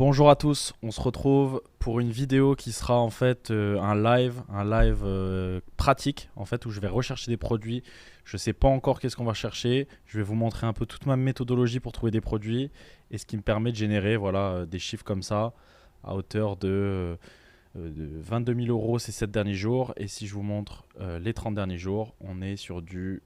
Bonjour à tous, on se retrouve pour une vidéo qui sera en fait un live pratique en fait où je vais rechercher des produits. Je ne sais pas encore qu'est-ce qu'on va chercher. Je vais vous montrer un peu toute ma méthodologie pour trouver des produits et ce qui me permet de générer des chiffres comme ça à hauteur de 22 000 euros ces 7 derniers jours. Et si je vous montre les 30 derniers jours, on est sur du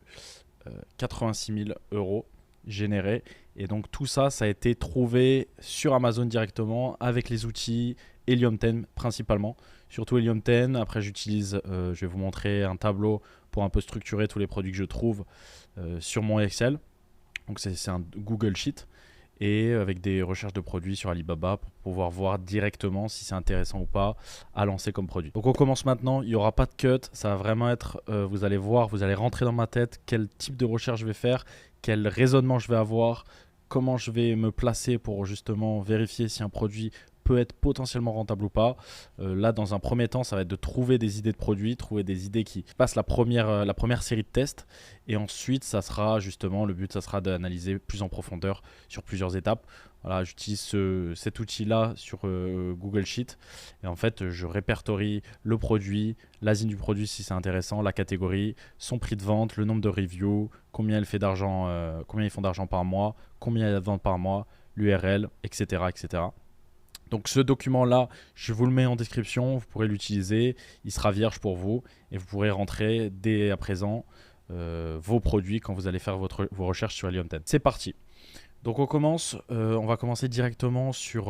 86 000 euros générés. Et donc tout ça, ça a été trouvé sur Amazon directement avec les outils Helium 10 principalement. Surtout Helium 10. Après, je vais vous montrer un tableau pour un peu structurer tous les produits que je trouve sur mon Excel. Donc c'est un Google Sheet et avec des recherches de produits sur Alibaba pour pouvoir voir directement si c'est intéressant ou pas à lancer comme produit. Donc on commence maintenant, il n'y aura pas de cut, ça va vraiment être, vous allez voir, vous allez rentrer dans ma tête quel type de recherche je vais faire, quel raisonnement je vais avoir, comment je vais me placer pour justement vérifier si un produit peut être potentiellement rentable ou pas. Là, dans un premier temps, ça va être de trouver des idées de produits, trouver des idées qui passent la première série de tests. Et ensuite, le but, ça sera d'analyser plus en profondeur sur plusieurs étapes. Voilà, j'utilise cet outil-là sur Google Sheet. Et en fait, je répertorie le produit, l'asine du produit si c'est intéressant, la catégorie, son prix de vente, le nombre de reviews, combien ils font d'argent par mois, combien il y a de ventes par mois, l'URL, etc., etc. Donc ce document-là, je vous le mets en description, vous pourrez l'utiliser, il sera vierge pour vous et vous pourrez rentrer dès à présent vos produits quand vous allez faire vos recherches sur Helium 10. C'est parti. Donc on va commencer directement sur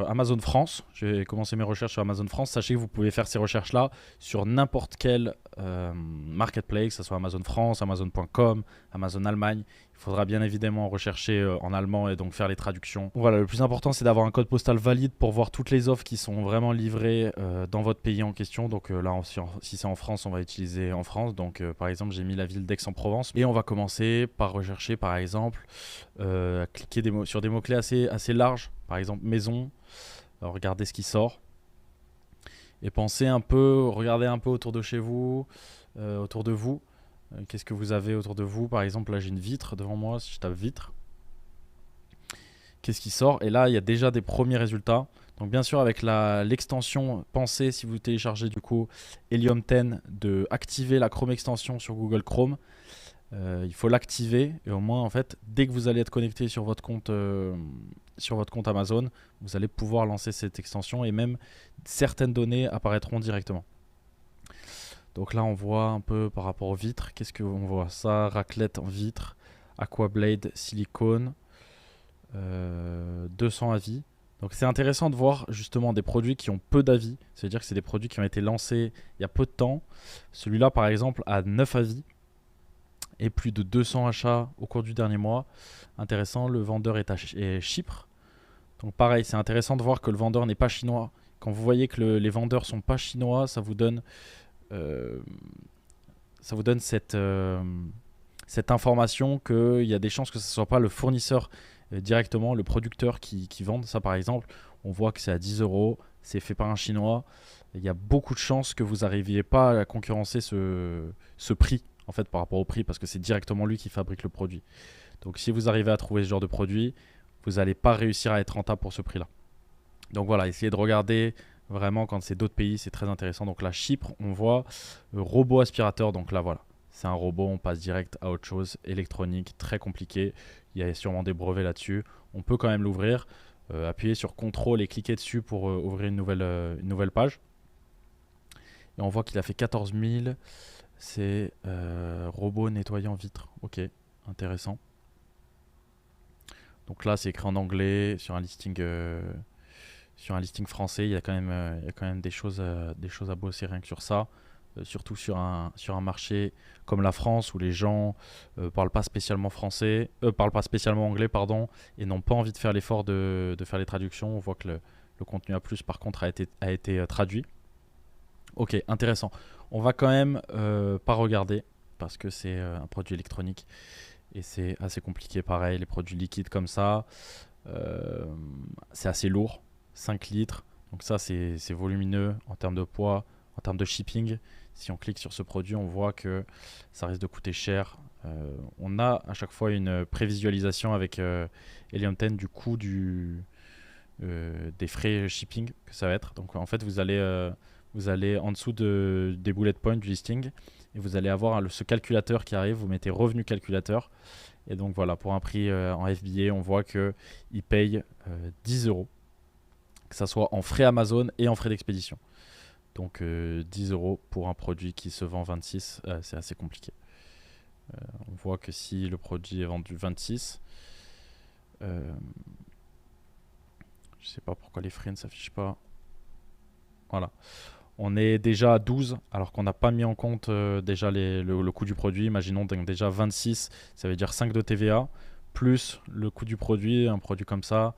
Amazon France. Je vais commencer mes recherches sur Amazon France. Sachez que vous pouvez faire ces recherches-là sur n'importe quel marketplace, que ce soit Amazon France, Amazon.com, Amazon Allemagne. Il faudra bien évidemment rechercher en allemand et donc faire les traductions. Voilà, le plus important c'est d'avoir un code postal valide pour voir toutes les offres qui sont vraiment livrées dans votre pays en question. Donc là, si c'est en France, on va utiliser en France. Donc par exemple, j'ai mis la ville d'Aix-en-Provence. Et on va commencer par rechercher par exemple cliquer sur des mots-clés assez larges, par exemple maison, regardez ce qui sort, et regardez un peu autour de chez vous, autour de vous, qu'est-ce que vous avez autour de vous. Par exemple, là j'ai une vitre devant moi, si je tape vitre, qu'est-ce qui sort, et là il y a déjà des premiers résultats. Donc bien sûr avec l'extension, pensez si vous téléchargez du coup Helium 10 de activer la Chrome extension sur Google Chrome. Il faut l'activer et au moins en fait dès que vous allez être connecté sur votre compte Amazon, vous allez pouvoir lancer cette extension et même certaines données apparaîtront directement. Donc là on voit un peu par rapport aux vitres, qu'est-ce qu'on voit ça, raclette en vitre, Aquablade silicone, 200 avis. Donc c'est intéressant de voir justement des produits qui ont peu d'avis, c'est-à-dire que c'est des produits qui ont été lancés il y a peu de temps. Celui-là par exemple a 9 avis et plus de 200 achats au cours du dernier mois. Intéressant, le vendeur est Chypre. Donc pareil, c'est intéressant de voir que le vendeur n'est pas chinois. Quand vous voyez que les vendeurs sont pas chinois, euh, ça vous donne cette information qu'il y a des chances que ce ne soit pas le fournisseur directement, le producteur qui vende. Ça par exemple, on voit que c'est à 10 euros, c'est fait par un chinois. Il y a beaucoup de chances que vous n'arriviez pas à concurrencer ce prix en fait par rapport au prix parce que c'est directement lui qui fabrique le produit. Donc si vous arrivez à trouver ce genre de produit, vous n'allez pas réussir à être rentable pour ce prix-là. Donc voilà, essayez de regarder vraiment quand c'est d'autres pays, c'est très intéressant. Donc là, Chypre, on voit robot aspirateur. Donc là, voilà, c'est un robot, on passe direct à autre chose, électronique, très compliqué. Il y a sûrement des brevets là-dessus. On peut quand même l'ouvrir, appuyer sur CTRL et cliquer dessus pour ouvrir une nouvelle page. Et on voit qu'il a fait 14 000. C'est robot nettoyant vitre. Ok, intéressant. Donc là, c'est écrit en anglais sur un listing français. Il y a quand même des choses à bosser rien que sur ça. Surtout sur un marché comme la France où les gens parlent pas spécialement parlent pas spécialement anglais, pardon, et n'ont pas envie de faire l'effort de faire les traductions. On voit que le contenu A+, par contre, a été traduit. Ok, intéressant. On va quand même pas regarder parce que c'est un produit électronique et c'est assez compliqué. Pareil, les produits liquides comme ça, c'est assez lourd, 5 litres. Donc ça, c'est volumineux en termes de poids, en termes de shipping. Si on clique sur ce produit, on voit que ça risque de coûter cher. On a à chaque fois une prévisualisation avec Helium 10 du coût des frais shipping que ça va être. Donc en fait, vous allez en dessous des bullet points du listing et vous allez avoir ce calculateur qui arrive. Vous mettez revenu calculateur. Et donc voilà, pour un prix en FBA, on voit qu'il paye 10 euros, que ça soit en frais Amazon et en frais d'expédition. Donc 10 euros pour un produit qui se vend 26, c'est assez compliqué. On voit que si le produit est vendu 26, je sais pas pourquoi les frais ne s'affichent pas. Voilà. On est déjà à 12 alors qu'on n'a pas mis en compte déjà le coût du produit. Imaginons donc déjà 26, ça veut dire 5 de TVA, plus le coût du produit. Un produit comme ça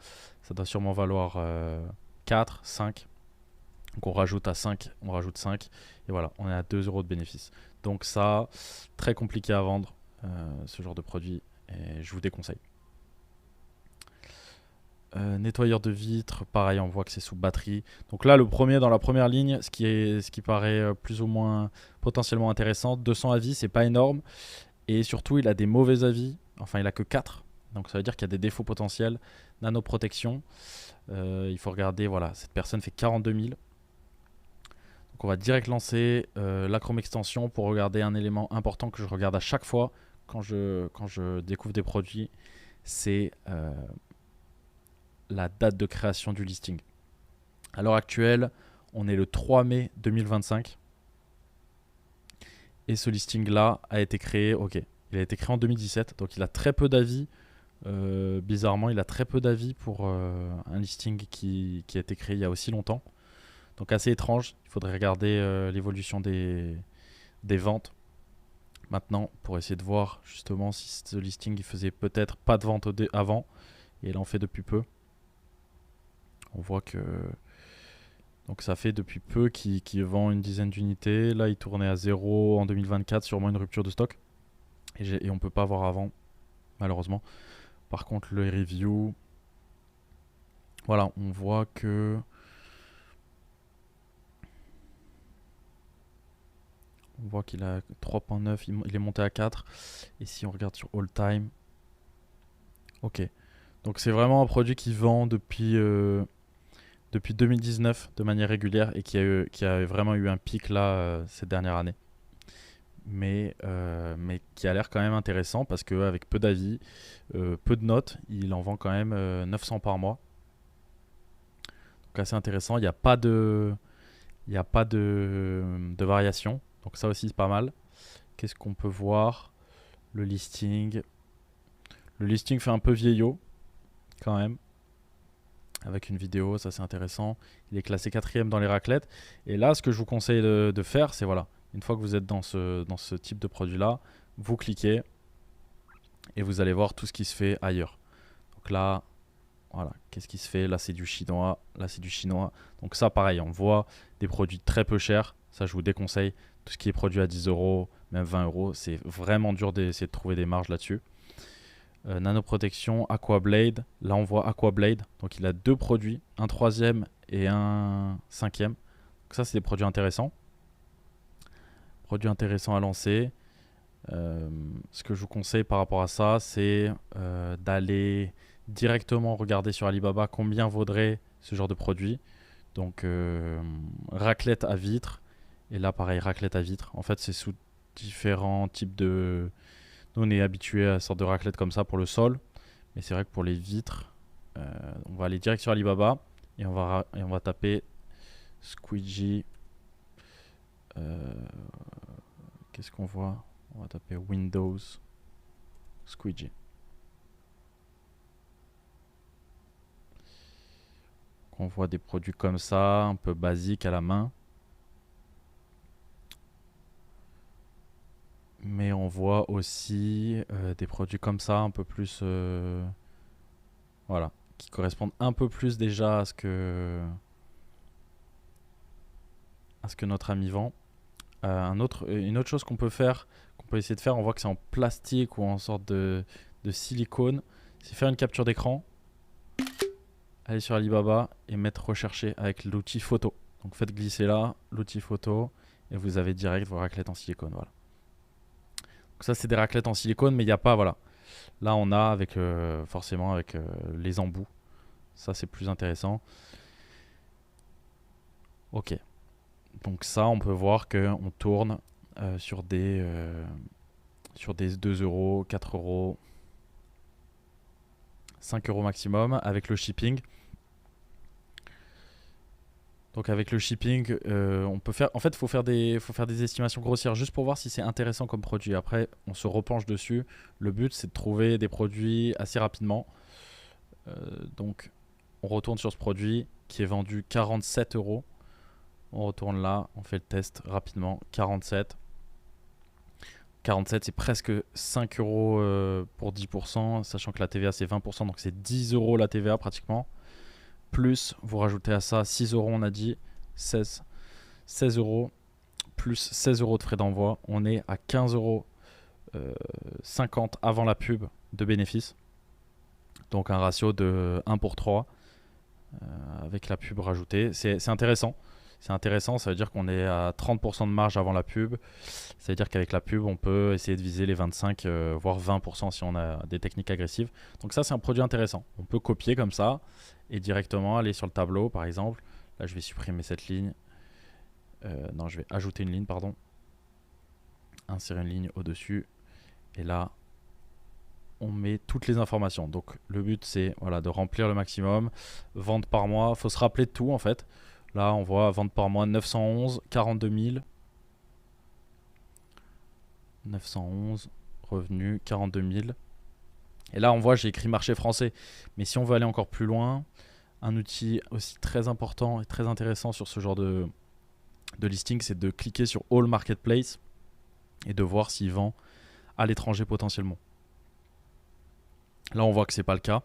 doit sûrement valoir 4, 5. Donc on rajoute à 5, on rajoute 5. Et voilà, on est à 2 euros de bénéfice. Donc ça, très compliqué à vendre ce genre de produit. Et je vous déconseille. Nettoyeur de vitres, pareil, on voit que c'est sous batterie. Donc là, le premier dans la première ligne, ce qui paraît plus ou moins potentiellement intéressant, 200 avis, c'est pas énorme. Et surtout, il a des mauvais avis. Enfin, il a que 4. Donc ça veut dire qu'il y a des défauts potentiels. Nanoprotection, il faut regarder, voilà, cette personne fait 42 000. Donc on va direct lancer la Chrome Extension pour regarder un élément important que je regarde à chaque fois quand je découvre des produits. C'est la date de création du listing. À l'heure actuelle, on est le 3 mai 2025. Et ce listing-là a été créé, il a été créé en 2017, donc il a très peu d'avis. Bizarrement, il a très peu d'avis pour un listing qui a été créé il y a aussi longtemps. Donc assez étrange, il faudrait regarder l'évolution des ventes maintenant pour essayer de voir justement si ce listing il faisait peut-être pas de vente avant et il en fait depuis peu. On voit que donc ça fait depuis peu qu'il vend une dizaine d'unités. Là, il tournait à 0 en 2024, sûrement une rupture de stock. Et on ne peut pas voir avant, malheureusement. Par contre, le review, voilà, on voit que qu'il a 3.9, il est monté à 4. Et si on regarde sur all time, ok. Donc c'est vraiment un produit qui vend depuis 2019 de manière régulière et qui a vraiment eu un pic là ces dernières années. Mais qui a l'air quand même intéressant parce qu'avec peu d'avis, peu de notes, il en vend quand même 900 par mois. Donc assez intéressant, il n'y a pas de variation. Donc ça aussi c'est pas mal. Qu'est-ce qu'on peut voir? Le listing. Le listing fait un peu vieillot quand même. Avec une vidéo, ça c'est intéressant. Il est classé 4e dans les raclettes. Et là, ce que je vous conseille de faire, c'est voilà, une fois que vous êtes dans ce type de produit-là, vous cliquez et vous allez voir tout ce qui se fait ailleurs. Donc là, voilà, qu'est-ce qui se fait? Là, c'est du chinois. Là, c'est du chinois. Donc ça, pareil, on voit des produits très peu chers. Ça, je vous déconseille. Tout ce qui est produit à 10 euros, même 20 euros, c'est vraiment dur d'essayer de trouver des marges là-dessus. Nanoprotection, Aquablade. Là, on voit Aquablade. Donc, il a 2 produits, un 3e et un 5e. Donc, ça, c'est des produits intéressants. Produits intéressants à lancer. Ce que je vous conseille par rapport à ça, c'est d'aller directement regarder sur Alibaba combien vaudrait ce genre de produit. Donc, raclette à vitre. Et là, pareil, raclette à vitre. En fait, c'est sous différents types de... Nous, on est habitué à une sorte de raclette comme ça pour le sol. Mais c'est vrai que pour les vitres, on va aller direct sur Alibaba et on va taper squeegee. Qu'est-ce qu'on voit? On va taper Windows squeegee. On voit des produits comme ça, un peu basiques à la main. Mais on voit aussi des produits comme ça, un peu plus... voilà, qui correspondent un peu plus déjà à ce que notre ami vend. Une autre chose qu'on peut faire, qu'on peut essayer de faire, on voit que c'est en plastique ou en sorte de silicone, c'est faire une capture d'écran, aller sur Alibaba et mettre rechercher avec l'outil photo. Donc faites glisser là l'outil photo et vous avez direct vos raclettes en silicone. Voilà. Donc ça c'est des raclettes en silicone, mais il n'y a pas, voilà. Là on a avec forcément avec les embouts. Ça, c'est plus intéressant. Ok. Donc ça, on peut voir qu'on tourne sur des 2 euros, 4 euros, 5 euros maximum avec le shipping. Donc avec le shipping, on peut faire. En fait, faut faire des estimations grossières juste pour voir si c'est intéressant comme produit. Après, on se repenche dessus. Le but, c'est de trouver des produits assez rapidement. Donc, on retourne sur ce produit qui est vendu 47 euros. On retourne là, on fait le test rapidement. 47. 47, c'est presque 5 euros pour 10%, sachant que la TVA c'est 20%, donc c'est 10 euros la TVA pratiquement. Plus, vous rajoutez à ça 6 euros, on a dit 16 euros, plus 16 euros de frais d'envoi. On est à 15 euros 50 avant la pub de bénéfices. Donc un ratio de 1 pour 3 avec la pub rajoutée. C'est intéressant. C'est intéressant, ça veut dire qu'on est à 30% de marge avant la pub. Ça veut dire qu'avec la pub, on peut essayer de viser les 25, voire 20% si on a des techniques agressives. Donc ça, c'est un produit intéressant. On peut copier comme ça et directement aller sur le tableau, par exemple. Là, je vais supprimer cette ligne. Non, je vais ajouter une ligne, pardon. Insérer une ligne au-dessus. Et là, on met toutes les informations. Donc le but, c'est voilà, de remplir le maximum. Vente par mois, il faut se rappeler de tout en fait. Là, on voit vente par mois 911, 42 000. 911, revenus 42 000. Et là, on voit, j'ai écrit marché français. Mais si on veut aller encore plus loin, un outil aussi très important et très intéressant sur ce genre de listing, c'est de cliquer sur All Marketplace et de voir s'il vend à l'étranger potentiellement. Là, on voit que ce n'est pas le cas.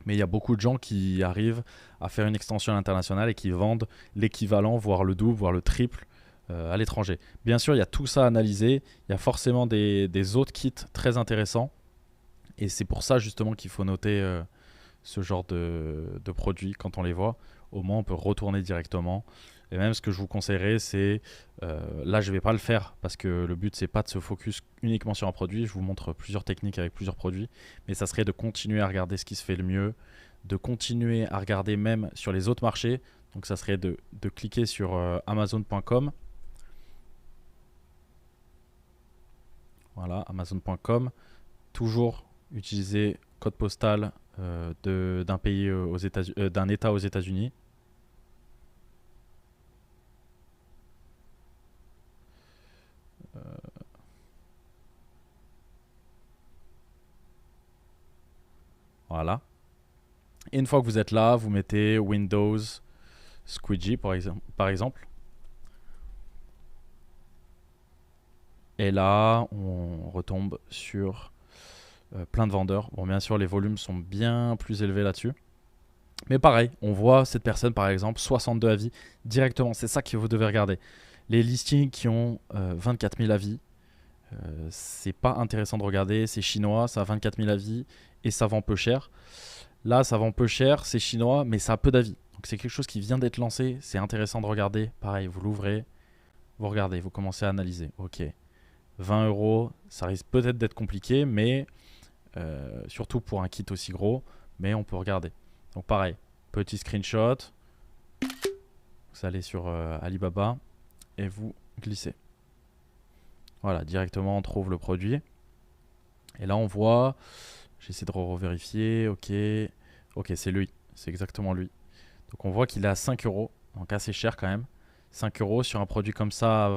Mais il y a beaucoup de gens qui arrivent à faire une extension internationale et qui vendent l'équivalent, voire le double, voire le triple à l'étranger. Bien sûr, il y a tout ça à analyser. Il y a forcément des autres kits très intéressants. Et c'est pour ça justement qu'il faut noter ce genre de produits quand on les voit. Au moins, on peut retourner directement. Et même ce que je vous conseillerais, c'est... là, je ne vais pas le faire parce que le but, c'est pas de se focus uniquement sur un produit. Je vous montre plusieurs techniques avec plusieurs produits. Mais ça serait de continuer à regarder ce qui se fait le mieux, de continuer à regarder même sur les autres marchés. Donc, ça serait de cliquer sur Amazon.com. Voilà, Amazon.com. Toujours utiliser code postal d'un pays d'un État aux États-Unis. Voilà. Et une fois que vous êtes là, vous mettez Windows Squeegee par exemple. Et là, on retombe sur plein de vendeurs. Bon, bien sûr, les volumes sont bien plus élevés là-dessus. Mais pareil, on voit cette personne, par exemple, 62 avis directement. C'est ça que vous devez regarder. Les listings qui ont 24 000 avis, c'est pas intéressant de regarder. C'est chinois, ça a 24 000 avis et ça vend peu cher. Là, ça vend peu cher, c'est chinois, mais ça a peu d'avis. Donc c'est quelque chose qui vient d'être lancé. C'est intéressant de regarder. Pareil, vous l'ouvrez, vous regardez, vous commencez à analyser. Ok, 20 euros, ça risque peut-être d'être compliqué, mais surtout pour un kit aussi gros, mais on peut regarder. Donc pareil, petit screenshot, vous allez sur Alibaba et vous glissez. Voilà, directement on trouve le produit. Et là on voit, j'essaie de revérifier, ok, c'est lui, c'est exactement lui. Donc on voit qu'il est à 5 euros, donc assez cher quand même. 5 euros sur un produit comme ça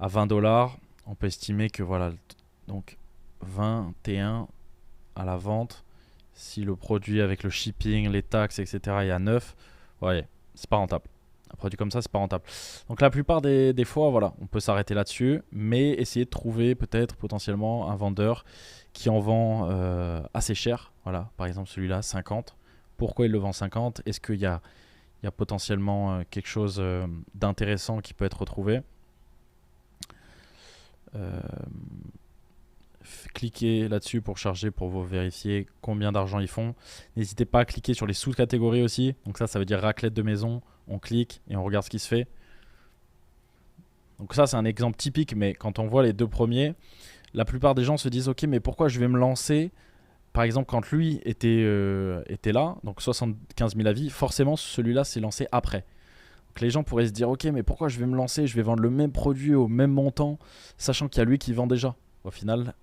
à 20 dollars, on peut estimer que voilà, donc 21 à la vente. Si le produit avec le shipping, les taxes, etc. est à 9, ouais, c'est pas rentable. Un produit comme ça, c'est pas rentable. Donc la plupart des fois, voilà, on peut s'arrêter là-dessus, mais essayer de trouver peut-être potentiellement un vendeur qui en vend assez cher. Voilà, par exemple celui-là, 50. Pourquoi il le vend 50? Est-ce qu'il y a potentiellement quelque chose d'intéressant qui peut être retrouvé? Cliquez là-dessus pour charger, pour vous vérifier combien d'argent ils font. N'hésitez pas à cliquer sur les sous-catégories aussi. Donc ça veut dire raclette de maison. On clique et on regarde ce qui se fait. Donc ça, c'est un exemple typique, mais quand on voit les deux premiers, la plupart des gens se disent « Ok, mais pourquoi je vais me lancer par exemple, quand lui était là, donc 75 000 avis, forcément celui-là s'est lancé après. Donc les gens pourraient se dire, ok, mais pourquoi je vais me lancer, je vais vendre le même produit au même montant, sachant qu'il y a lui qui vend déjà. Au final,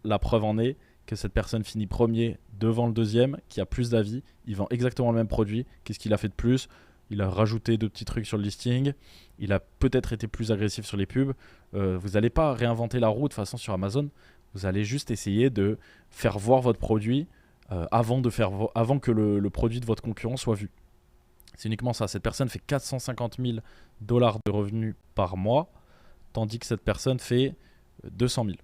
la preuve en est que cette personne finit premier devant le deuxième, qui a plus d'avis, il vend exactement le même produit. Qu'est-ce qu'il a fait de plus? Il a rajouté 2 petits trucs sur le listing, il a peut-être été plus agressif sur les pubs. Vous n'allez pas réinventer la roue de toute façon sur Amazon, vous allez juste essayer de faire voir votre produit avant que le produit de votre concurrent soit vu. C'est uniquement ça. Cette personne fait 450 000 dollars de revenus par mois, tandis que cette personne fait 200 000.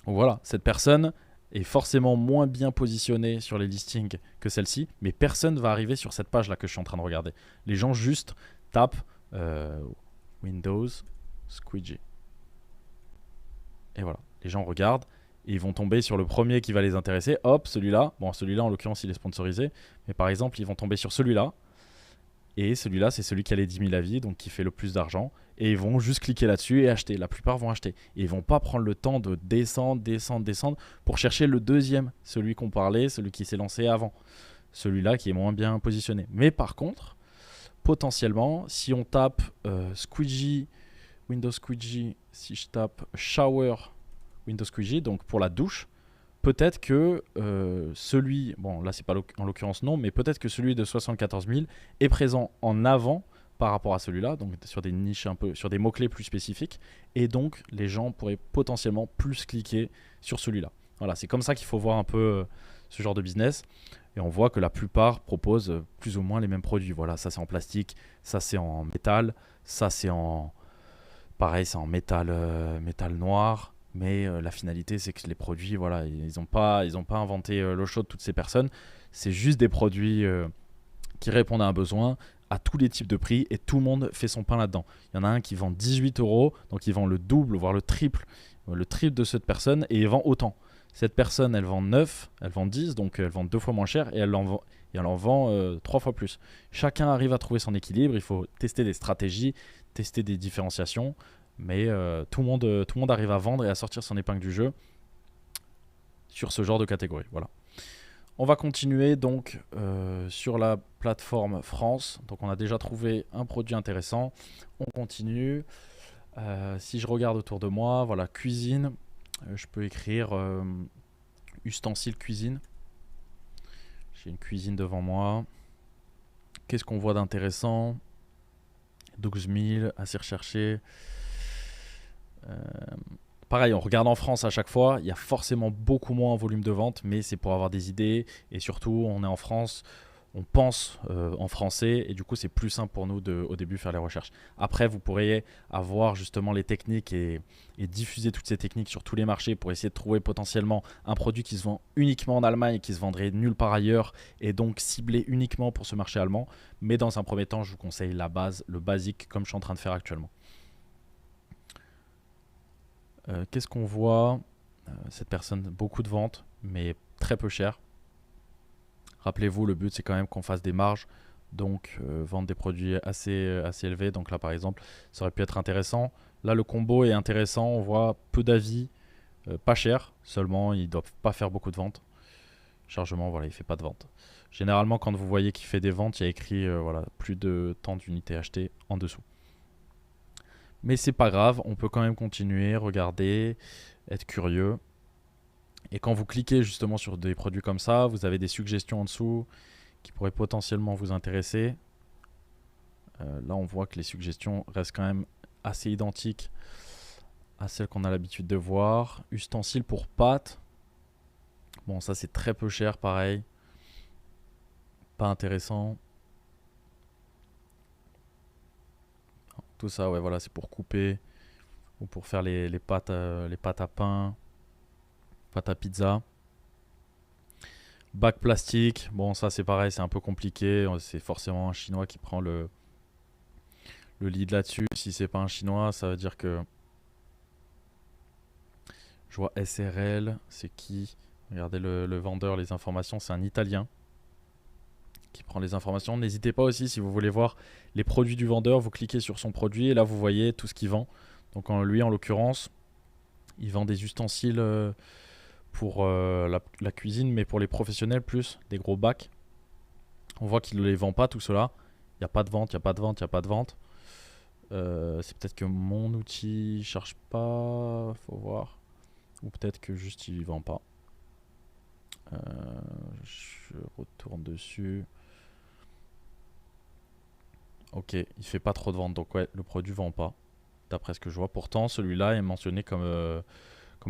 Donc voilà, cette personne est forcément moins bien positionnée sur les listings que celle-ci, mais personne ne va arriver sur cette page-là que je suis en train de regarder. Les gens juste tapent Windows Squeegee. Et voilà, les gens regardent et ils vont tomber sur le premier qui va les intéresser. Hop, celui-là. Bon, celui-là, en l'occurrence, il est sponsorisé. Mais par exemple, ils vont tomber sur celui-là. Et celui-là, c'est celui qui a les 10 000 avis, donc qui fait le plus d'argent. Et ils vont juste cliquer là-dessus et acheter. La plupart vont acheter. Et ils vont pas prendre le temps de descendre pour chercher le deuxième, celui qu'on parlait, celui qui s'est lancé avant. Celui-là qui est moins bien positionné. Mais par contre, potentiellement, si on tape Squeegee, Windows Squeegee, si je tape Shower Windows Squeegee, donc pour la douche, peut-être que celui, bon là c'est pas en l'occurrence non, mais peut-être que celui de 74 000 est présent en avant par rapport à celui-là, donc sur des niches un peu, sur des mots-clés plus spécifiques, et donc les gens pourraient potentiellement plus cliquer sur celui-là. Voilà, c'est comme ça qu'il faut voir un peu ce genre de business, et on voit que la plupart proposent plus ou moins les mêmes produits. Voilà, ça c'est en plastique, ça c'est en métal, ça c'est en... Pareil, c'est en métal, métal noir. Mais la finalité, c'est que les produits, voilà, ils n'ont pas inventé l'eau chaude, toutes ces personnes. C'est juste des produits qui répondent à un besoin, à tous les types de prix, et tout le monde fait son pain là-dedans. Il y en a un qui vend 18 euros, donc il vend le double, voire le triple de cette personne, et il vend autant. Cette personne, elle vend 9, elle vend 10, donc elle vend 2 fois moins cher, et elle en vend 3 fois plus. Chacun arrive à trouver son équilibre, il faut tester des stratégies, tester des différenciations. Mais tout le monde arrive à vendre et à sortir son épingle du jeu sur ce genre de catégorie. Voilà. On va continuer donc sur la plateforme France. Donc on a déjà trouvé un produit intéressant. On continue. Si je regarde autour de moi, voilà, cuisine. Je peux écrire ustensile cuisine. J'ai une cuisine devant moi. Qu'est-ce qu'on voit d'intéressant? 12 000, assez recherché. Pareil, on regarde en France à chaque fois, il y a forcément beaucoup moins en volume de vente, mais c'est pour avoir des idées, et surtout on est en France, on pense en français, et du coup c'est plus simple pour nous au début faire les recherches. Après vous pourriez avoir justement les techniques et diffuser toutes ces techniques sur tous les marchés pour essayer de trouver potentiellement un produit qui se vend uniquement en Allemagne et qui se vendrait nulle part ailleurs, et donc ciblé uniquement pour ce marché allemand. Mais dans un premier temps, je vous conseille la base, le basique, comme je suis en train de faire actuellement. Qu'est-ce qu'on voit? Cette personne, beaucoup de ventes, mais très peu cher. Rappelez-vous, le but c'est quand même qu'on fasse des marges, donc vendre des produits assez élevés. Donc là par exemple, ça aurait pu être intéressant. Là le combo est intéressant, on voit peu d'avis, pas cher, seulement il ne doit pas faire beaucoup de ventes. Chargement, voilà, il ne fait pas de vente. Généralement quand vous voyez qu'il fait des ventes, il y a écrit voilà, plus de tant d'unités achetées en dessous. Mais c'est pas grave, on peut quand même continuer, regarder, être curieux. Et quand vous cliquez justement sur des produits comme ça, vous avez des suggestions en dessous qui pourraient potentiellement vous intéresser. Là, on voit que les suggestions restent quand même assez identiques à celles qu'on a l'habitude de voir. Ustensiles pour pâtes. Bon, ça c'est très peu cher, pareil. Pas intéressant. Tout ça, ouais, voilà, c'est pour couper ou pour faire les pâtes à pain, pâtes à pizza. Bac plastique, bon ça c'est pareil, c'est un peu compliqué. C'est forcément un Chinois qui prend le lead là-dessus. Si c'est pas un Chinois, ça veut dire que... Je vois SRL, c'est qui? Regardez le vendeur, les informations, c'est un Italien qui prend les informations. N'hésitez pas aussi, si vous voulez voir les produits du vendeur, vous cliquez sur son produit et là vous voyez tout ce qu'il vend. Donc lui en l'occurrence, il vend des ustensiles pour la cuisine, mais pour les professionnels plus, des gros bacs. On voit qu'il ne les vend pas tout cela. Il n'y a pas de vente, il n'y a pas de vente, il n'y a pas de vente. C'est peut-être que mon outil charge pas, faut voir. Ou peut-être que juste il vend pas. Je retourne dessus. Ok, il fait pas trop de ventes, donc ouais, le produit vend pas, d'après ce que je vois. Pourtant, celui-là est mentionné comme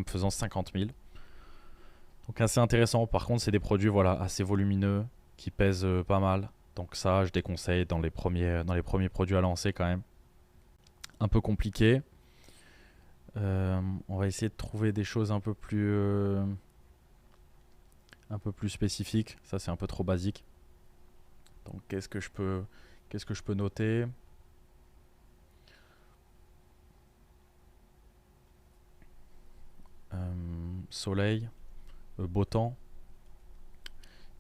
faisant 50 000. Donc assez intéressant. Par contre, c'est des produits voilà, assez volumineux, qui pèsent pas mal. Donc ça, je déconseille dans les premiers produits à lancer quand même. Un peu compliqué. On va essayer de trouver des choses un peu plus spécifiques. Ça, c'est un peu trop basique. Donc qu'est-ce que je peux noter? Soleil, beau temps.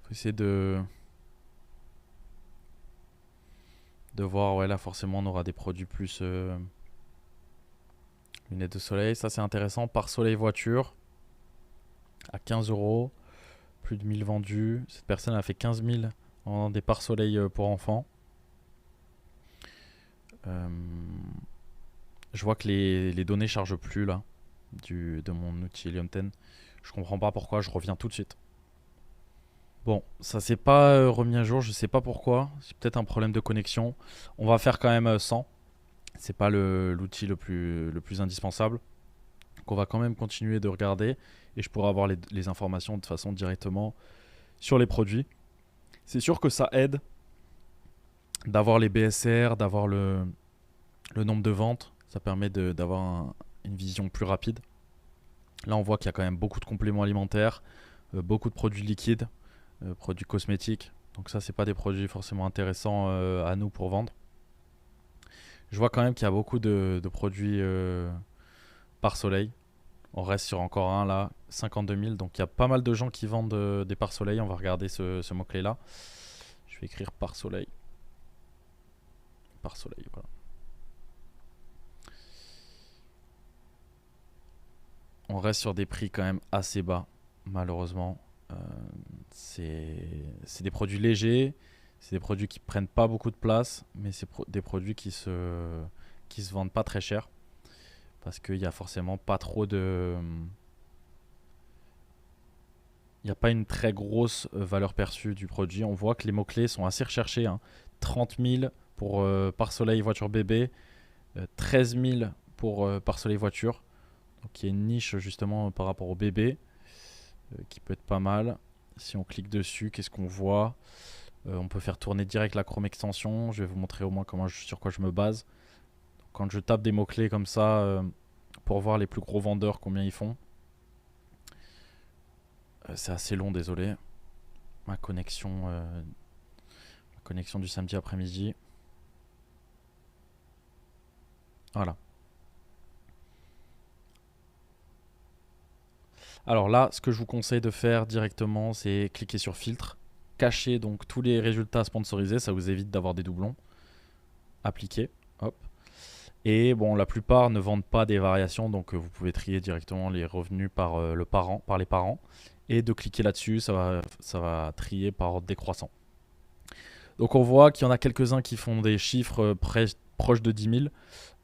Faut essayer de voir. Ouais, là, forcément, on aura des produits plus lunettes de soleil. Ça, c'est intéressant. Par soleil voiture, à 15 euros. Plus de 1000 vendus. Cette personne a fait 15 000 en des pare-soleil pour enfants. Je vois que les données chargent plus là de mon outil Helium 10. Je comprends pas pourquoi, je reviens tout de suite. Bon, ça s'est pas remis à jour, je sais pas pourquoi. C'est peut-être un problème de connexion. On va faire quand même 100. C'est pas l'outil le plus indispensable. Donc on va quand même continuer de regarder et je pourrai avoir les informations de façon directement sur les produits. C'est sûr que ça aide d'avoir les BSR, d'avoir le nombre de ventes. Ça permet d'avoir une vision plus rapide. Là, on voit qu'il y a quand même beaucoup de compléments alimentaires, beaucoup de produits liquides, produits cosmétiques. Donc ça, c'est pas des produits forcément intéressants à nous pour vendre. Je vois quand même qu'il y a beaucoup de produits par soleil. On reste sur encore un là, 52 000. Donc il y a pas mal de gens qui vendent des par soleil. On va regarder ce mot-clé là. Je vais écrire par soleil. Par soleil, voilà. On reste sur des prix quand même assez bas, malheureusement. Euh, c'est des produits légers, c'est des produits qui prennent pas beaucoup de place, mais c'est des produits qui se vendent pas très cher. Parce qu'il y a forcément pas trop de. Il n'y a pas une très grosse valeur perçue du produit. On voit que les mots-clés sont assez recherchés, hein. 30 000 pour par soleil voiture bébé, 13 000 pour par soleil voiture. Donc il y a une niche justement par rapport au bébé qui peut être pas mal. Si on clique dessus, qu'est-ce qu'on voit? On peut faire tourner direct la Chrome extension. Je vais vous montrer au moins sur quoi je me base. Quand je tape des mots-clés comme ça pour voir les plus gros vendeurs, combien ils font. C'est assez long, désolé. Ma connexion du samedi après-midi. Voilà. Alors là, ce que je vous conseille de faire directement, c'est cliquer sur filtre, cacher donc tous les résultats sponsorisés, ça vous évite d'avoir des doublons. Appliquer, hop. Et bon, la plupart ne vendent pas des variations, donc vous pouvez trier directement les revenus par les parents, et de cliquer là-dessus, ça va trier par ordre décroissant. Donc on voit qu'il y en a quelques-uns qui font des chiffres proches de 10 000.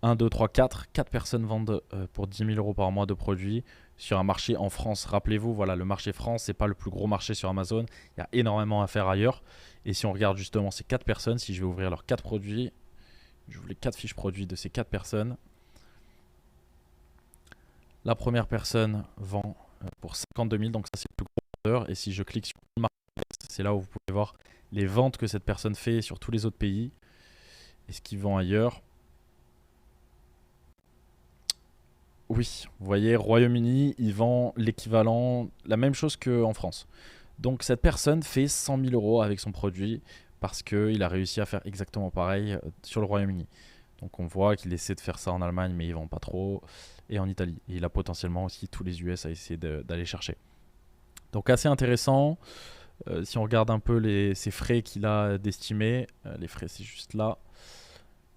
1, 2, 3, 4. 4 personnes vendent pour 10 000 euros par mois de produits sur un marché en France. Rappelez-vous, voilà, le marché France, c'est pas le plus gros marché sur Amazon. Il y a énormément à faire ailleurs. Et si on regarde justement ces 4 personnes, si je vais ouvrir leurs 4 produits, je vous les 4 fiches produits de ces 4 personnes. La première personne vend pour 52 000, donc ça c'est le plus gros vendeur. Et si je clique sur le marketplace, c'est là où vous pouvez voir les ventes que cette personne fait sur tous les autres pays et ce qu'ils vend ailleurs. Oui, vous voyez, Royaume-Uni, il vend l'équivalent, la même chose qu'en France. Donc cette personne fait 100 000 euros avec son produit parce qu'il a réussi à faire exactement pareil sur le Royaume-Uni. Donc on voit qu'il essaie de faire ça en Allemagne, mais il vend pas trop, et en Italie. Et il a potentiellement aussi tous les US à essayer d'aller chercher. Donc assez intéressant. Si on regarde un peu ses frais qu'il a d'estimer, les frais c'est juste là.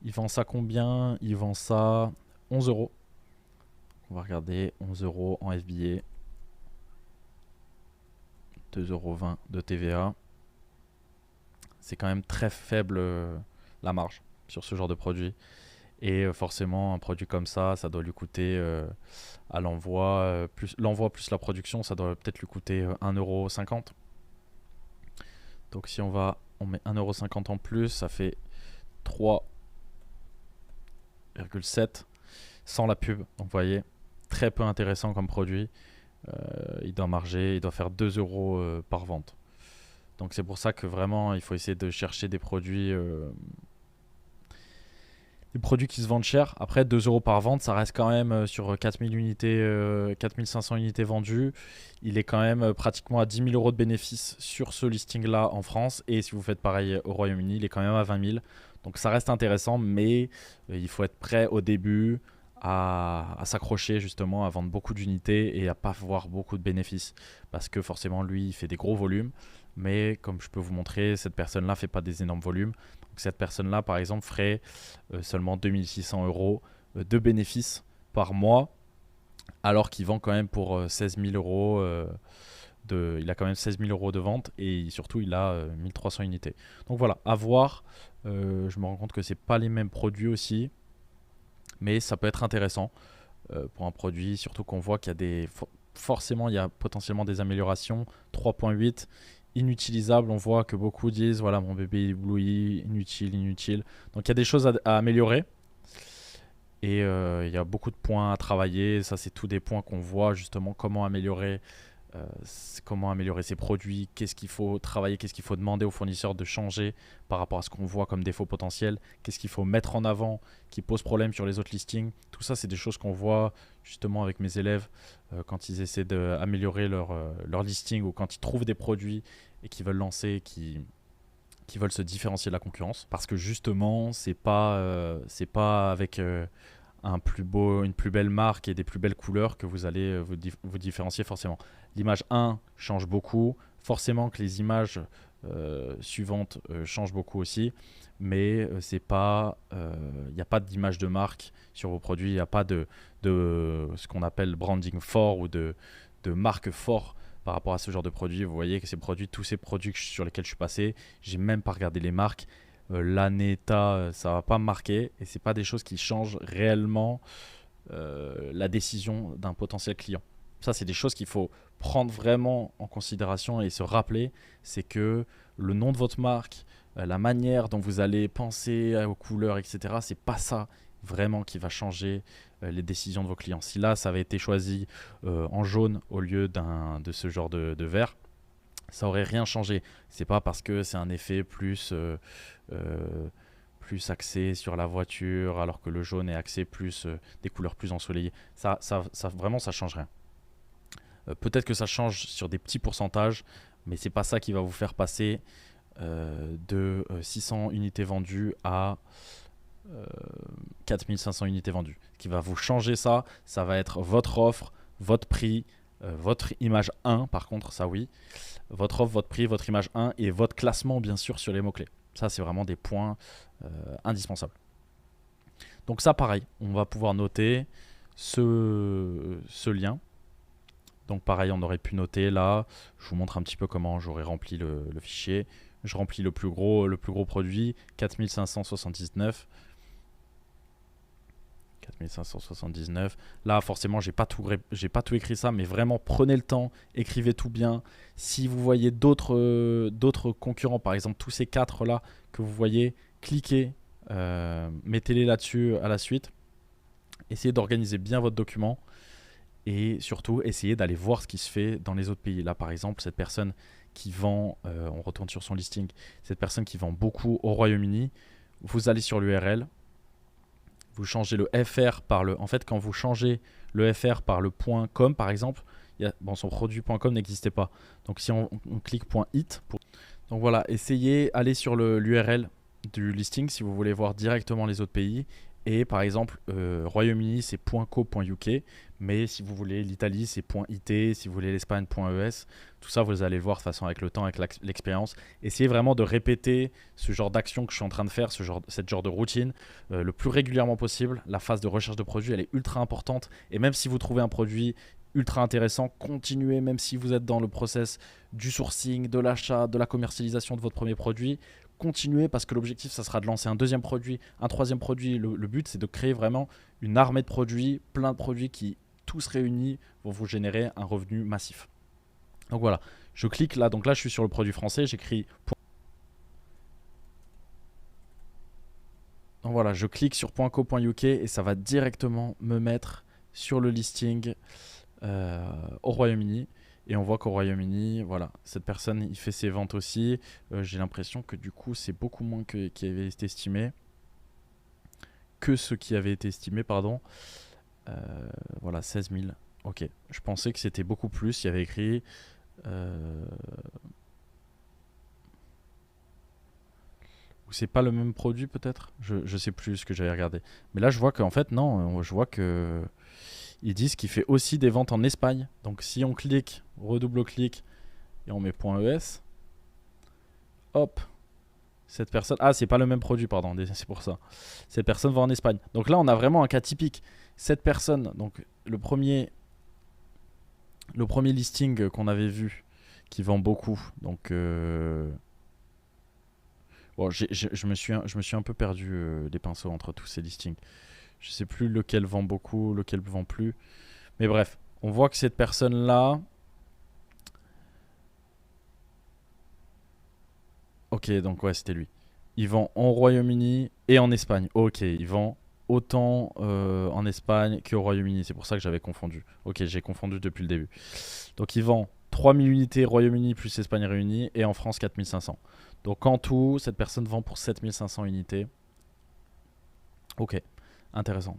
Il vend ça combien? Il vend ça 11 euros. On va regarder 11 euros en FBA. 2,20 € de TVA. C'est quand même très faible la marge sur ce genre de produit. Et forcément, un produit comme ça doit lui coûter à l'envoi, l'envoi plus la production, ça doit peut-être lui coûter 1,50 €. Donc si on met 1,50 € en plus, ça fait 3,7 sans la pub. Donc vous voyez, très peu intéressant comme produit. Il doit marger, il doit faire 2 € par vente. Donc c'est pour ça que vraiment il faut essayer de chercher des produits qui se vendent cher. Après 2 € par vente, ça reste quand même sur 4000 unités, 4500 unités vendues. Il est quand même pratiquement à 10 000 € de bénéfices sur ce listing là en France. Et si vous faites pareil au Royaume-Uni, il est quand même à 20 000. Donc ça reste intéressant, mais il faut être prêt au début à s'accrocher justement, à vendre beaucoup d'unités et à pas voir beaucoup de bénéfices. Parce que forcément lui il fait des gros volumes. Mais comme je peux vous montrer, cette personne-là ne fait pas des énormes volumes. Donc cette personne-là, par exemple, ferait seulement 2600 € de bénéfices par mois, alors qu'il vend quand même pour 16 000 €. Il a quand même 16 000 € de vente et surtout, il a 1300 unités. Donc voilà, à voir. Je me rends compte que ce n'est pas les mêmes produits aussi, mais ça peut être intéressant pour un produit, surtout qu'on voit qu'il y a forcément, il y a potentiellement des améliorations. 3.8 inutilisable, on voit que beaucoup disent voilà, mon bébé ébloui, inutile. Donc il y a des choses à améliorer et il y a beaucoup de points à travailler. Ça, c'est tous des points qu'on voit justement, comment améliorer ces produits, qu'est-ce qu'il faut travailler, qu'est-ce qu'il faut demander aux fournisseurs de changer par rapport à ce qu'on voit comme défaut potentiel, qu'est-ce qu'il faut mettre en avant qui pose problème sur les autres listings. Tout ça, c'est des choses qu'on voit justement avec mes élèves quand ils essaient d'améliorer leur listing ou quand ils trouvent des produits et qu'ils veulent lancer, qui veulent se différencier de la concurrence. Parce que justement, c'est pas avec une plus belle marque et des plus belles couleurs que vous allez vous différencier forcément. L'image 1 change beaucoup, forcément que les images suivantes changent beaucoup aussi, mais c'est pas, il n'y a pas d'image de marque sur vos produits, il n'y a pas de ce qu'on appelle branding fort ou de marque fort par rapport à ce genre de produits. Vous voyez que tous ces produits sur lesquels je suis passé, j'ai même pas regardé les marques. L'ANETA, ça va pas me marquer et c'est pas des choses qui changent réellement la décision d'un potentiel client. Ça, c'est des choses qu'il faut prendre vraiment en considération et se rappeler, c'est que le nom de votre marque, la manière dont vous allez penser aux couleurs, etc., c'est pas ça vraiment qui va changer les décisions de vos clients. Si là, ça avait été choisi en jaune au lieu de ce genre de vert, ça aurait rien changé. C'est pas parce que c'est un effet plus axé sur la voiture, alors que le jaune est axé plus des couleurs plus ensoleillées. Ça vraiment, ça change rien. Peut-être que ça change sur des petits pourcentages, mais c'est pas ça qui va vous faire passer de 600 unités vendues à 4500 unités vendues. Ce qui va vous changer ça va être votre offre, votre prix, votre image 1, par contre, ça oui. Votre offre, votre prix, votre image 1 et votre classement, bien sûr, sur les mots-clés. Ça, c'est vraiment des points indispensables. Donc ça, pareil, on va pouvoir noter ce lien. Donc pareil, on aurait pu noter là, je vous montre un petit peu comment j'aurais rempli le fichier. Je remplis le plus gros produit, 4579. 4579. Là, forcément, j'ai pas tout écrit ça, mais vraiment, prenez le temps, écrivez tout bien. Si vous voyez d'autres concurrents, par exemple, tous ces 4 là que vous voyez, cliquez, mettez-les là-dessus à la suite. Essayez d'organiser bien votre document et surtout, essayez d'aller voir ce qui se fait dans les autres pays. Là, par exemple, cette personne qui vend, on retourne sur son listing, cette personne qui vend beaucoup au Royaume-Uni, vous allez sur l'URL, vous changez le FR par le... En fait, quand vous changez le FR par le .com, par exemple, son produit .com n'existait pas. Donc, si on clique .it, donc voilà, essayez, allez sur l'URL du listing si vous voulez voir directement les autres pays. Et par exemple, Royaume-Uni, c'est .co.uk. Mais si vous voulez l'Italie, c'est .it. Si vous voulez l'Espagne, .es. Tout ça, vous allez le voir de toute façon avec le temps, avec l'expérience. Essayez vraiment de répéter ce genre d'action que je suis en train de faire, cette genre de routine, le plus régulièrement possible. La phase de recherche de produit, elle est ultra importante. Et même si vous trouvez un produit ultra intéressant. Continuez, même si vous êtes dans le process du sourcing, de l'achat, de la commercialisation de votre premier produit. Continuez parce que l'objectif, ça sera de lancer un deuxième produit, un troisième produit. Le but, c'est de créer vraiment une armée de produits, plein de produits qui, tous réunis, vont vous générer un revenu massif. Donc voilà, je clique là. Donc là, je suis sur le produit français. J'écris. Donc voilà, je clique sur .co.uk et ça va directement me mettre sur le listing au Royaume-Uni. Et on voit qu'au Royaume-Uni, voilà, cette personne, il fait ses ventes aussi. J'ai l'impression que du coup, c'est beaucoup moins qui avait été estimé. Que ce qui avait été estimé, pardon. Voilà, 16 000. Ok, je pensais que c'était beaucoup plus. Il y avait écrit... ou c'est pas le même produit peut-être, je sais plus ce que j'avais regardé. Mais là, je vois qu'en fait, non, je vois que... Ils disent qu'il fait aussi des ventes en Espagne. Donc si on clique, redouble-clic et on met .es, hop, cette personne... Ah, c'est pas le même produit, pardon, c'est pour ça. Cette personne va en Espagne. Donc là, on a vraiment un cas typique. Cette personne, donc le premier listing qu'on avait vu, qui vend beaucoup. Donc, bon, je me suis un peu perdu les pinceaux entre tous ces listings. Je sais plus lequel vend beaucoup, lequel vend plus. Mais bref, on voit que cette personne-là... Ok, donc ouais, c'était lui. Il vend en Royaume-Uni et en Espagne. Ok, il vend autant en Espagne qu'au Royaume-Uni. C'est pour ça que j'avais confondu. Ok, j'ai confondu depuis le début. Donc il vend 3000 unités Royaume-Uni plus Espagne réunie et en France 4500. Donc en tout, cette personne vend pour 7500 unités. Ok, intéressant.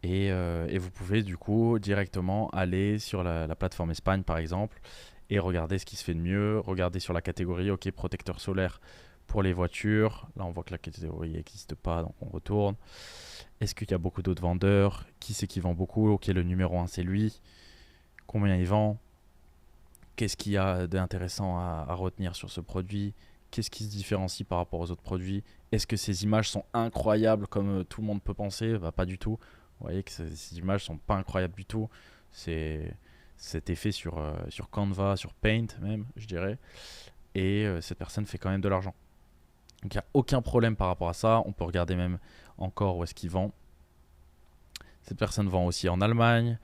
Et vous pouvez du coup directement aller sur la plateforme Espagne par exemple et regarder ce qui se fait de mieux. Regarder sur la catégorie, ok, protecteur solaire pour les voitures. Là on voit que la catégorie n'existe pas, donc on retourne. Est-ce qu'il y a beaucoup d'autres vendeurs? Qui c'est qui vend beaucoup? Ok, le numéro 1 c'est lui. Combien il vend? Qu'est-ce qu'il y a d'intéressant à retenir sur ce produit? Qu'est-ce qui se différencie par rapport aux autres produits? Est-ce que ces images sont incroyables comme tout le monde peut penser? Bah, pas du tout. Vous voyez que ces images sont pas incroyables du tout. C'était fait sur Canva, sur Paint même, je dirais. Et cette personne fait quand même de l'argent. Donc il n'y a aucun problème par rapport à ça. On peut regarder même encore où est-ce qu'il vend. Cette personne vend aussi en Allemagne,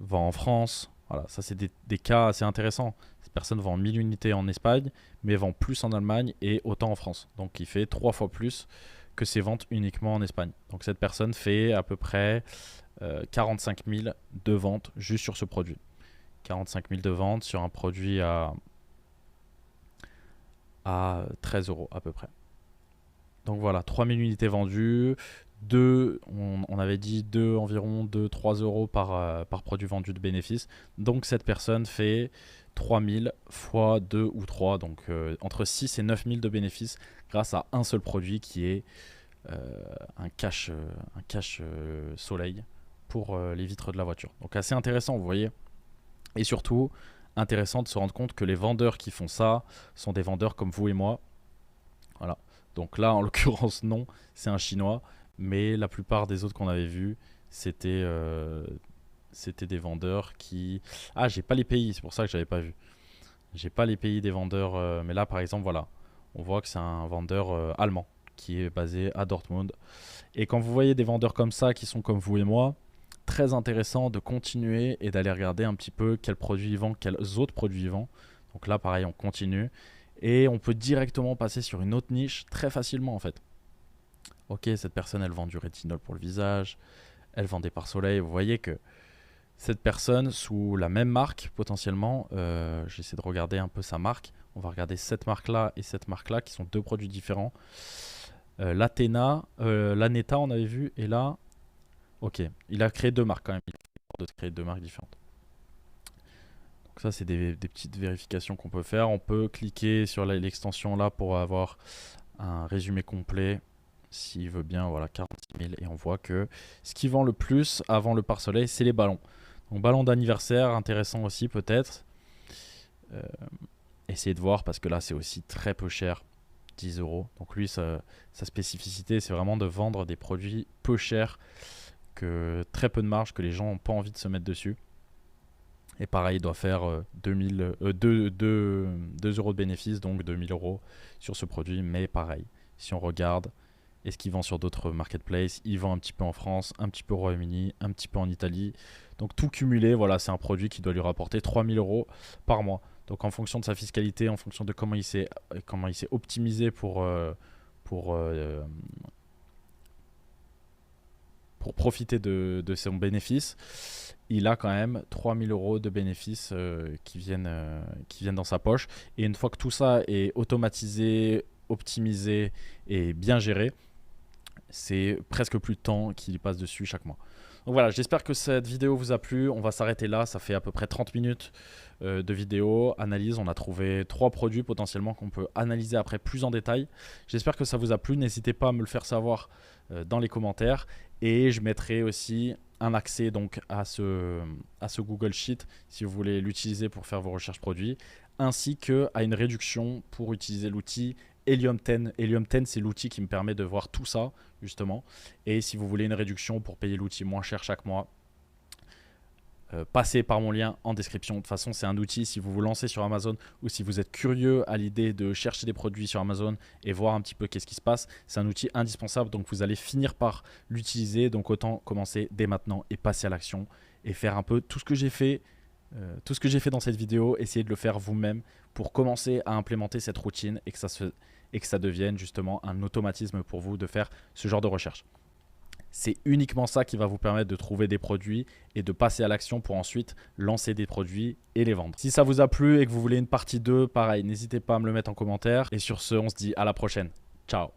vend en France. Voilà, ça c'est des cas assez intéressants. Cette personne vend 1000 unités en Espagne, mais vend plus en Allemagne et autant en France. Donc il fait 3 fois plus que ses ventes uniquement en Espagne. Donc cette personne fait à peu près 45 000 de ventes juste sur ce produit. 45 000 de ventes sur un produit à 13 euros à peu près. Donc voilà, 3000 unités vendues. On avait dit environ 2-3 euros par produit vendu de bénéfice. Donc cette personne fait 3000 fois 2 ou 3, donc entre 6 et 9000 de bénéfices grâce à un seul produit qui est un cache soleil pour les vitres de la voiture. Donc assez intéressant, vous voyez. Et surtout, intéressant de se rendre compte que les vendeurs qui font ça sont des vendeurs comme vous et moi. Voilà. Donc là, en l'occurrence, non, c'est un Chinois. Mais la plupart des autres qu'on avait vus, c'était des vendeurs qui... Ah, j'ai pas les pays, c'est pour ça que j'avais pas vu. J'ai pas les pays des vendeurs. Mais là, par exemple, voilà. On voit que c'est un vendeur allemand qui est basé à Dortmund. Et quand vous voyez des vendeurs comme ça, qui sont comme vous et moi, très intéressant de continuer et d'aller regarder un petit peu quels produits ils vendent, quels autres produits ils vendent. Donc là, pareil, on continue. Et on peut directement passer sur une autre niche très facilement en fait. Ok, cette personne, elle vend du rétinol pour le visage, elle vend des pare-soleil. Vous voyez que cette personne, sous la même marque, potentiellement, j'essaie de regarder un peu sa marque. On va regarder cette marque-là et cette marque-là, qui sont deux produits différents. L'Athena, l'Aneta, on avait vu, et là, ok, il a créé deux marques quand même. Il a créé deux marques différentes. Donc ça, c'est des petites vérifications qu'on peut faire. On peut cliquer sur l'extension là pour avoir un résumé complet. S'il veut bien, voilà, 46 000. Et on voit que ce qui vend le plus avant le pare-soleil, c'est les ballons. Donc ballon d'anniversaire, intéressant aussi peut-être. Essayez de voir parce que là, c'est aussi très peu cher. 10 euros. Donc lui, sa spécificité, c'est vraiment de vendre des produits peu chers, que très peu de marge, que les gens n'ont pas envie de se mettre dessus. Et pareil, il doit faire 2 euros de bénéfice, donc 2000 euros sur ce produit. Mais pareil, si on regarde, est-ce qu'il vend sur d'autres marketplaces? Il vend un petit peu en France, un petit peu au Royaume-Uni, un petit peu en Italie. Donc tout cumulé, voilà, c'est un produit qui doit lui rapporter 3000 euros par mois. Donc en fonction de sa fiscalité, en fonction de comment il s'est optimisé pour, euh, pour profiter de son bénéfice, il a quand même 3000 euros de bénéfices qui viennent dans sa poche. Et une fois que tout ça est automatisé, optimisé et bien géré, c'est presque plus de temps qu'il passe dessus chaque mois. Donc voilà, j'espère que cette vidéo vous a plu. On va s'arrêter là, ça fait à peu près 30 minutes de vidéo, analyse. On a trouvé 3 produits potentiellement qu'on peut analyser après plus en détail. J'espère que ça vous a plu. N'hésitez pas à me le faire savoir dans les commentaires. Et je mettrai aussi un accès donc à ce Google Sheet si vous voulez l'utiliser pour faire vos recherches produits, ainsi qu'à une réduction pour utiliser l'outil Helium 10. Helium 10, c'est l'outil qui me permet de voir tout ça, justement. Et si vous voulez une réduction pour payer l'outil moins cher chaque mois, passez par mon lien en description. De toute façon, c'est un outil, si vous vous lancez sur Amazon ou si vous êtes curieux à l'idée de chercher des produits sur Amazon et voir un petit peu qu'est-ce qui se passe, c'est un outil indispensable. Donc, vous allez finir par l'utiliser. Donc, autant commencer dès maintenant et passer à l'action et faire un peu tout ce que j'ai fait. Tout ce que j'ai fait dans cette vidéo, essayez de le faire vous-même pour commencer à implémenter cette routine et que ça devienne justement un automatisme pour vous de faire ce genre de recherche. C'est uniquement ça qui va vous permettre de trouver des produits et de passer à l'action pour ensuite lancer des produits et les vendre. Si ça vous a plu et que vous voulez une partie 2, pareil, n'hésitez pas à me le mettre en commentaire. Et sur ce, on se dit à la prochaine. Ciao.